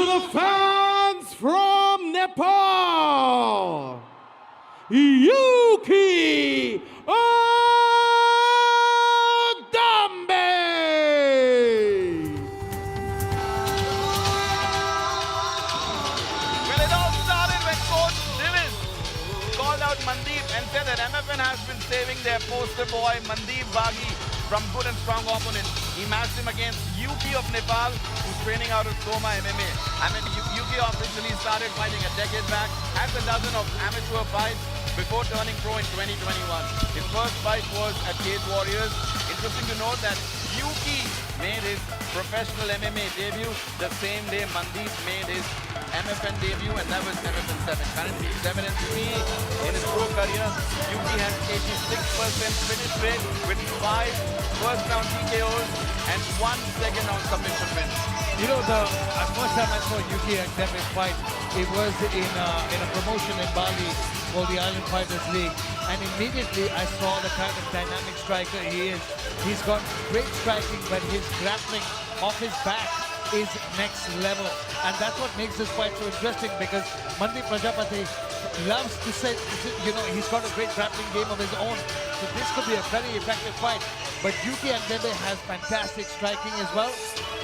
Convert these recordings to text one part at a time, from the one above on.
the fans from Nepal, Yuki Well, it all started when Coach Divis called out Mandeep and said that MFN has been saving their poster boy Mandeep Baghi from good and strong opponents. He matched him against Yuki of Nepal, who's training out of Soma MMA. I mean, Yuki officially started fighting a decade back, has a dozen of amateur fights before turning pro in 2021. His first fight was at Cage Warriors. Interesting to note that Yuki made his professional MMA debut the same day Mandeep made his MFN debut, and that was MFN 7. Currently 7-3 in his pro career. Yuki has 86% finish rate with 5 first-round TKOs and 1 second-round submission win. You know, the first time I saw Yuki and Dembe fight, it was in a promotion in Bali called the Island Fighters League. And immediately I saw the kind of dynamic striker he is. He's got great striking, but his grappling off his back is next level. And that's what makes this fight so interesting, because Mandeep Prajapati loves to say, you know, he's got a great grappling game of his own. So this could be a very effective fight. But Yuki and Dembe has fantastic striking as well.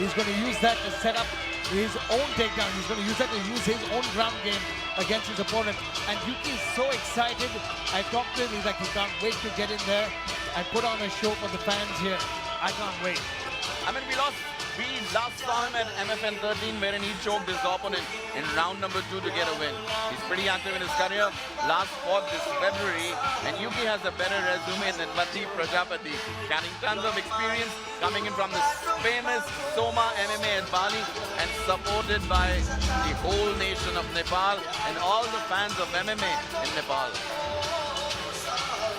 He's going to use that to set up his own takedown. He's going to use that to use his own ground game against his opponent. And Yuki is so excited. I talked to him, he's like, he can't wait to get in there and put on a show for the fans here. I can't wait. I mean, we last saw him at MFN 13, wherein he choked his opponent in round number 2 to get a win. He's pretty active in his career. Last fought this February, and Yuki has a better resume than Mandeep Prajapati, carrying tons of experience, coming in from the famous Soma MMA at Bali, and supported by the whole nation of Nepal and all the fans of MMA in Nepal.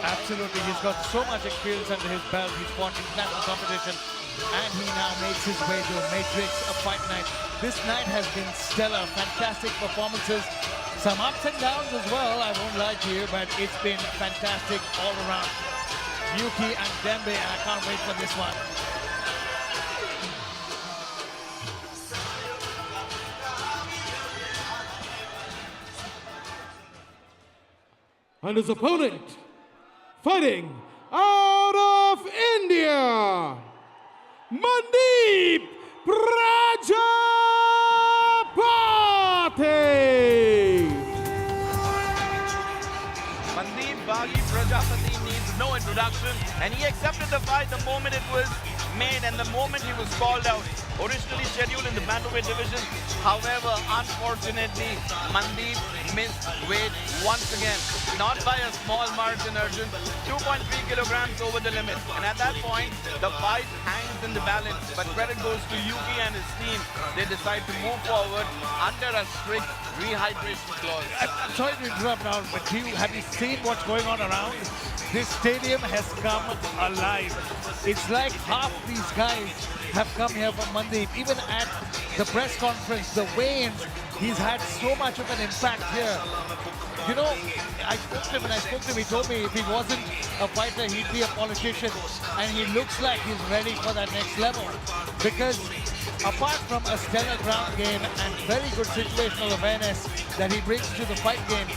Absolutely, he's got so much experience under his belt. He's fought international competition, and he now makes his way to a Matrix, a fight night. This night has been stellar, fantastic performances, some ups and downs as well, I won't lie to you, but it's been fantastic all around. Yuki and Dembe, I can't wait for this one. and his opponent, fighting out of India, Mandeep Prajapati. Mandeep Baghi Prajapati needs no introduction, and he accepted the fight the moment it was made and the moment he was called out. Originally scheduled in the bantamweight division, however, unfortunately, Mandeep missed weight once again. Not by a small margin, Arjun. 2.3 kilograms over the limit. And at that point, the fight hangs in the balance. But credit goes to Yuki and his team. They decide to move forward under a strict rehydration clause. I'm sorry to interrupt now, but have you seen what's going on around? This stadium has come alive. It's like half these guys have come here from Mandeep. Even at the press conference, the weigh-ins, he's had so much of an impact here. You know, I spoke to him, and he told me if he wasn't a fighter, he'd be a politician. And he looks like he's ready for that next level. Because apart from a stellar ground game and very good situational awareness that he brings to the fight game,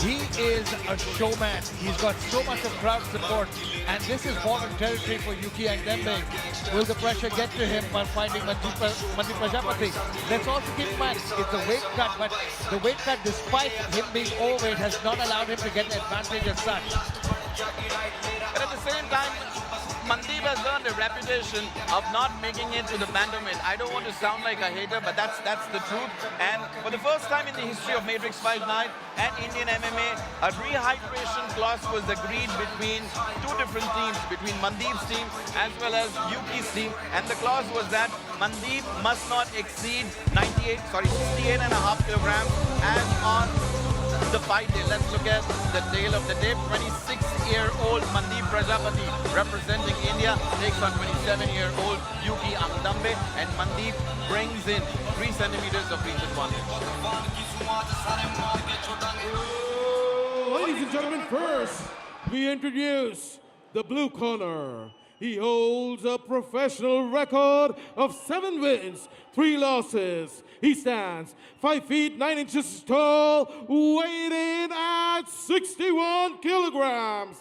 he is a showman. He's got so much of crowd support, and this is foreign territory for Yuki and Dembe. Will the pressure get to him while fighting Mandeep Prajapati? Let's also keep in mind, it's a weight cut, but the weight cut, despite him being overweight, has not allowed him to get an advantage as such. But at the same time, Mandeep has earned a reputation of not making it to the bantamweight. I don't want to sound like a hater, but that's the truth. And for the first time in the history of Matrix Fight Night and Indian MMA, a rehydration clause was agreed between two different teams, between Mandeep's team as well as Yuki's team. And the clause was that Mandeep must not exceed 68.5 kilograms as on the fight day. Let's look at the tale of the day. 26-year-old Mandeep Prajapati representing India takes on 27-year-old Yuki Amdambe, and Mandeep brings in 3 centimeters of reach advantage. Ladies and gentlemen, first we introduce the blue corner. He holds holds a professional record of 7 wins, 3 losses. He stands 5 feet 9 inches tall, weighed in at 61 kilograms.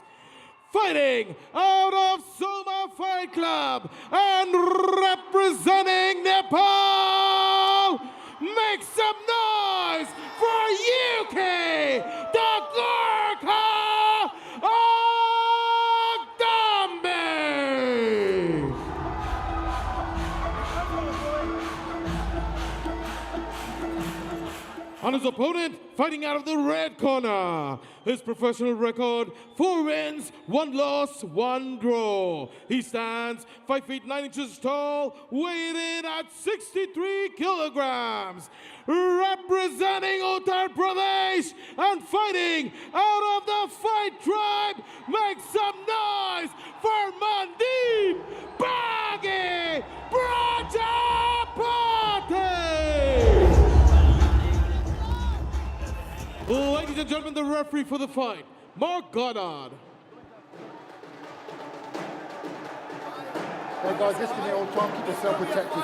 Fighting out of Soma Fight Club and representing Nepal, make some noise for Yuki, the Gorkha of Dambe! On his opponent, fighting out of the red corner. His professional record, 4 wins, 1 loss, 1 draw. He stands 5 feet 9 inches tall, weighed in at 63 kilograms. Representing Uttar Pradesh and fighting out of the Fight Tribe, make some noise for Mandeep Baggy Prajapati! Ladies and gentlemen, the referee for the fight, Mark Goddard. Hey guys, just give me all time, keep yourself protected.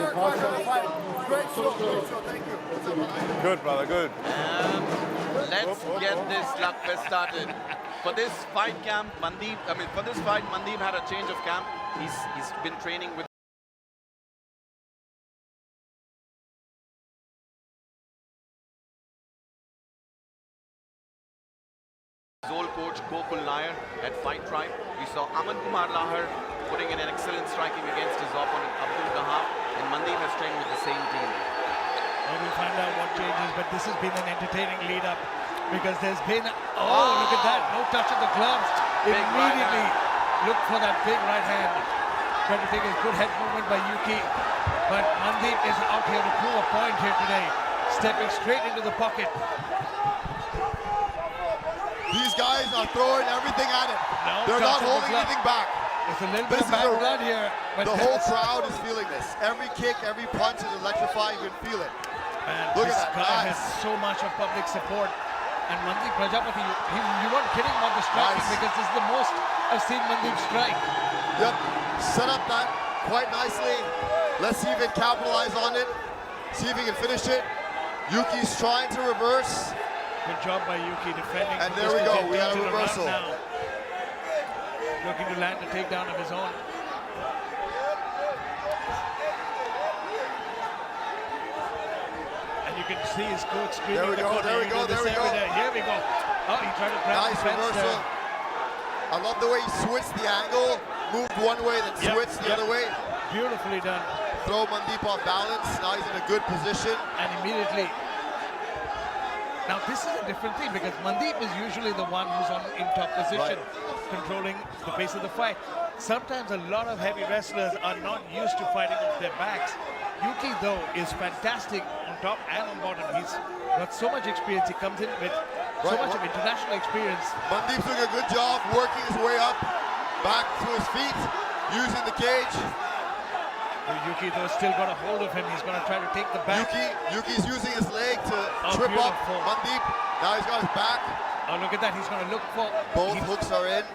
Good, brother, good. Let's get this slugfest started. For this fight, Mandeep had a change of camp. He's been training with his old coach Gokul Nair at Fight Tribe. We saw Aman Kumar Lahar putting in an excellent striking against his opponent Abdul Kahaf, and Mandeep has trained with the same team. Well, we'll find out what changes, but this has been an entertaining lead-up because there's been, look at that, no touch of the gloves. Immediately look for that big right hand. Trying to take a good head movement by Yuki, but Mandeep is out here to prove a point here today, stepping straight into the pocket. These guys are throwing everything at it. No They're not touch of the holding glove. anything back. There's a little This bit of is bad a- blood here. But The whole crowd is feeling this. Every kick, every punch is electrifying. You can feel it. Man, Look this at that, guy nice. has so much of public support. And Mandeep Prajapati, you weren't kidding about the striking Nice. because this is the most I've seen Mandeep strike. Yep. Set up that quite nicely. Let's see if he can capitalize on it. See if he can finish it. Yuki's trying to reverse. Good job by Yuki defending. And from there we distance go, and we got a turns it around reversal. now. Looking to land a takedown of his own. And you can see his coach screaming. There we in the go, corner, there we "You go, do this there we every go." day." Here we go. Oh, he tried to grab Nice the fence reversal. there. I love the way he switched the angle. Moved one way, then Yep, switched the yep. other way. Beautifully done. Throw Mandeep off balance. Now he's in a good position. And immediately. Now this is a different thing because Mandeep is usually the one who's in top position, controlling the pace of the fight. Sometimes a lot of heavy wrestlers are not used to fighting off their backs. Yuki though is fantastic on top and on bottom. He's got so much experience. He comes in with so Right, much of international experience. Mandeep's doing a good job working his way up, back to his feet, using the cage. Yuki though still got a hold of him. He's going to try to take the back. Yuki's using his leg to Oh, trip up beautiful. Mandeep. Now he's got his back. Oh, look at that. He's going to look for... Both hooks are in.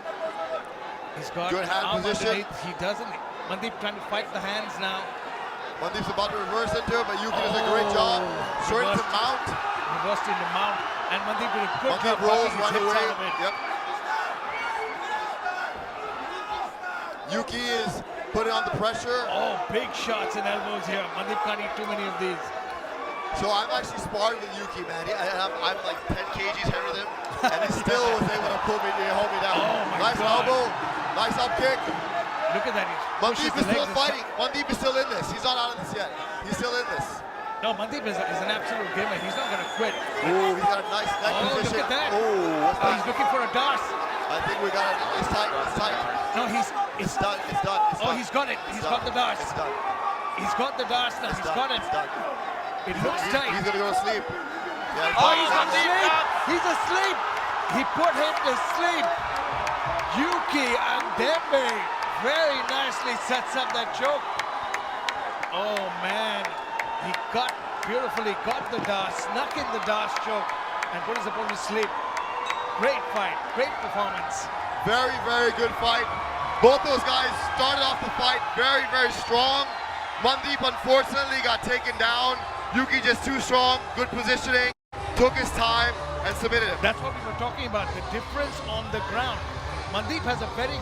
He's got Good hand arm position. underneath. He doesn't. Mandeep trying to fight the hands now. Mandeep's about to reverse into it, but Yuki does a great job. Straight into reversed. mount. Reversed into mount. And Mandeep did a good Mandeep job rolls blocking his right hips away. out of it. Yep. Yuki is putting on the pressure. Oh, big shots and elbows here. Mandeep can't eat too many of these. So I'm actually sparring with Yuki, man. I'm like 10 kgs heavier than him, and he still was able to pull me, hold me down. Oh my Nice God. elbow, nice up kick. Look at that. He pushes Mandeep the is still legs and fighting. Mandeep is still in this. He's not out of this yet. He's still in this. No, Mandeep is an absolute gamer. He's not going to quit. Ooh, he's got a nice neck Oh, look position. at that. Ooh, what's Oh, he's that? looking for a dart. I think we got it. It's tight. It's tight. No, It's done. It's done. It's Oh, done. he's got it. He's It's got done. the darts. It's done. He's got the darts now. It's He's done. got it. It's done. It looks tight. He's gonna go to sleep. Yeah, Oh, he's Mandeep. asleep! He's asleep! He put him to sleep. Yuki and Dembe very nicely sets up that choke. Oh man, he beautifully got the DAS, snuck in the DAS choke, and put his opponent to sleep. Great fight, great performance. Very, very good fight. Both those guys started off the fight very, very strong. Mandeep unfortunately got taken down. Yuki just too strong, good positioning, took his time and submitted him. That's what we were talking about, the difference on the ground. Mandeep has a very good